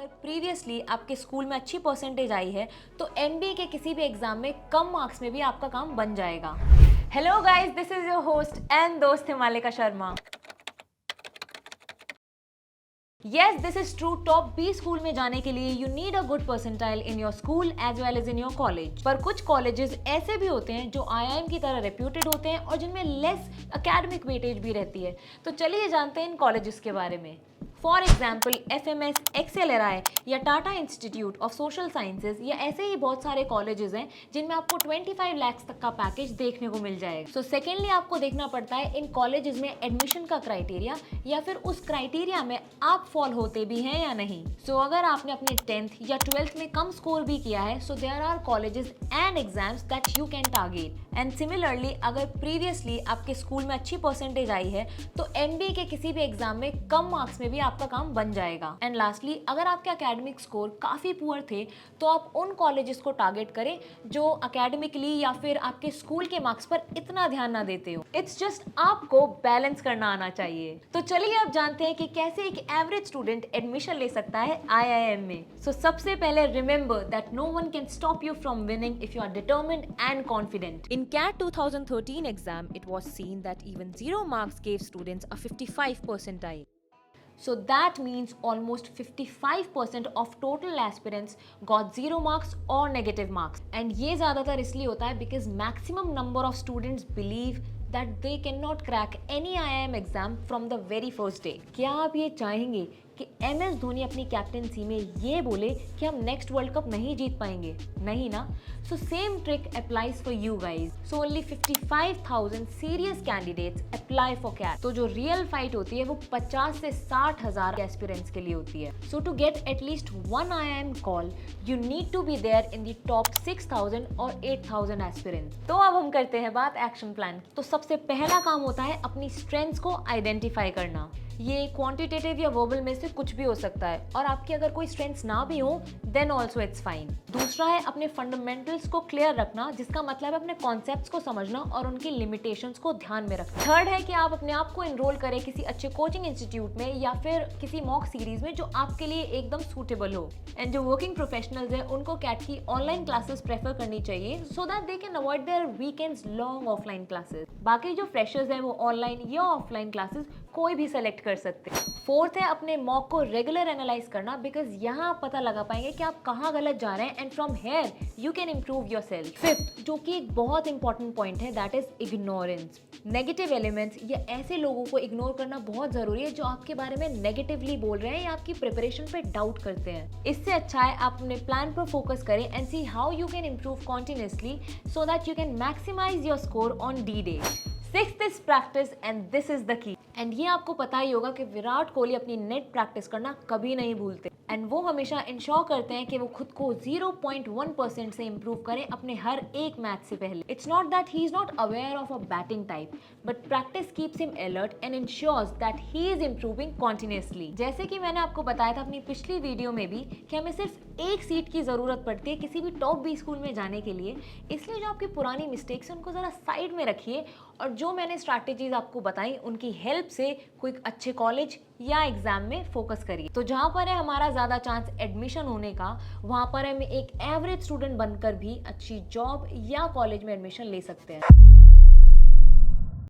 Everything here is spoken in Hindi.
अगर प्रीवियसली आपके स्कूल में अच्छी परसेंटेज आई है तो एमबीए के किसी भी एग्जाम में कम मार्क्स में भी आपका काम बन जाएगा। Hello guys, this is your host and दोस्त Himalika Sharma. Yes, this is true. Top 20 school में जाने के लिए you need a good percentile in your school as well as in your college. पर कुछ कॉलेजेस ऐसे भी होते हैं जो आईआईएम की तरह रेप्यूटेड होते हैं और जिनमें लेस एकेडमिक वेटेज भी रहती है। तो चलिए जानते हैं इन कॉलेजेस के बारे में। फॉर एग्जाम्पल FMS, XLRI या Tata institute of social sciences या ऐसे ही बहुत सारे कॉलेजेस हैं जिनमें आपको 25 लाख तक का पैकेज देखने को मिल जाएगा। सो सेकेंडली आपको देखना पड़ता है इन कॉलेजेस में एडमिशन का क्राइटेरिया या फिर उस क्राइटेरिया में आप फॉल होते भी हैं या नहीं। सो अगर आपने अपने 10th या 12th में कम स्कोर भी किया है so there are colleges and exams that you can target. And similarly अगर प्रीवियसली आपके स्कूल में अच्छी परसेंटेज आई है तो एमबीए के किसी भी एग्जाम में कम मार्क्स में भी आपका काम बन जाएगा। एंड लास्टली अगर आपके एकेडमिक स्कोर काफी पुअर थे तो आप उन कॉलेजेस को टारगेट करें जो एकेडमिकली या फिर आपके स्कूल के मार्क्स पर इतना ध्यान ना देते हो। इट्स जस्ट आपको बैलेंस करना आना चाहिए। तो चलिए अब जानते हैं कि कैसे एक एवरेज स्टूडेंट एडमिशन ले सकता है आईआईएम में। सो सबसे पहले remember that no one can stop you from winning if you are determined and confident. In CAT 2013 exam, it was seen that even 0 marks gave students a 55 percentile. So that means almost 55% of total aspirants got 0 marks or negative marks. And ये ज़्यादातर इसलिए होता है because maximum number of students believe that they cannot crack any IIM exam from the very first day. क्या आप ये चाहेंगे कि MS धोनी अपनी कैप्टेंसी में ये बोले कि हम नेक्स्ट वर्ल्ड कप नहीं जीत पाएंगे? नहीं ना? So same trick applies for you guys. So only 55,000 serious candidates apply for CAT. तो जो रियल फाइट होती है वो 50 से 60,000 एस्पिरेंट्स के लिए होती है। So to get at least one IIM call, you need to be there in the top 6,000 और 8,000 एस्पिरेंट्स। तो अब हम करते हैं बात एक्शन प्लान। तो सबसे पहला काम होता है अपनी स्ट्रेंथ्स को आइडेंटिफाई करना। ये क्वांटिटेटिव या वर्बल में से कुछ भी हो सकता है और आपकी अगर कोई स्ट्रेंथ्स ना भी हो देन ऑल्सो इट्स फाइन। दूसरा है अपने फंडामेंटल्स को क्लियर रखना, जिसका मतलब है अपने कॉन्सेप्ट्स को समझना और उनकी लिमिटेशंस को ध्यान में रखना। थर्ड है कि आप अपने आप को एनरोल करें किसी अच्छे कोचिंग इंस्टीट्यूट में या फिर किसी मॉक सीरीज में जो आपके लिए एकदम सूटेबल हो। एंड जो वर्किंग प्रोफेशनल्स हैं उनको कैट की ऑनलाइन क्लासेस प्रेफर करनी चाहिए so that they can avoid their weekends long offline classes. बाकी जो फ्रेशर्स हैं वो ऑनलाइन या ऑफलाइन क्लासेस कोई भी सेलेक्ट कर सकते हैं। फोर्थ है अपने मॉक को रेगुलर एनालाइज करना, बिकॉज यहाँ आप पता लगा पाएंगे कि आप कहाँ गलत जा रहे हैं and from here you can improve your self. Fifth जो कि एक बहुत इंपॉर्टेंट पॉइंट है that is ignorance. Negative elements या ऐसे लोगों को इग्नोर करना बहुत जरूरी है जो आपके बारे में नेगेटिवली बोल रहे हैं या आपकी प्रिपरेशन पे डाउट करते हैं। इससे अच्छा है आप अपने प्लान पर फोकस करें and see how you can improve continuously so that you can maximise your score on D-Day। Sixth is practice and this is the key. And ये आपको पता ही होगा कि विराट कोहली अपनी नेट प्रैक्टिस करना कभी नहीं भूलते एंड वो हमेशा इंश्योर करते हैं कि वो खुद को 0.1% से इंप्रूव करें अपने हर एक मैच से पहले। It's not that he is not aware of a batting type but practice keeps him alert and ensures that he is improving continuously. जैसे कि मैंने आपको बताया था अपनी पिछली वीडियो में भी कि हमें सिर्फ एक सीट की जरूरत पड़ती है किसी भी टॉप 20 स्कूल में जाने के लिए। इसलिए जो आपकी पुरानी मिस्टेक्स हैं उनको जरा साइड में रखिए और जो मैंने स्ट्रैटेजीज आपको बताई उनकी हेल्प से कोई अच्छे कॉलेज या एग्जाम में फोकस करिए। तो जहाँ पर है हमारा ज़्यादा चांस एडमिशन होने का, वहाँ पर हम एक एवरेज स्टूडेंट बनकर भी अच्छी जॉब या कॉलेज में एडमिशन ले सकते हैं।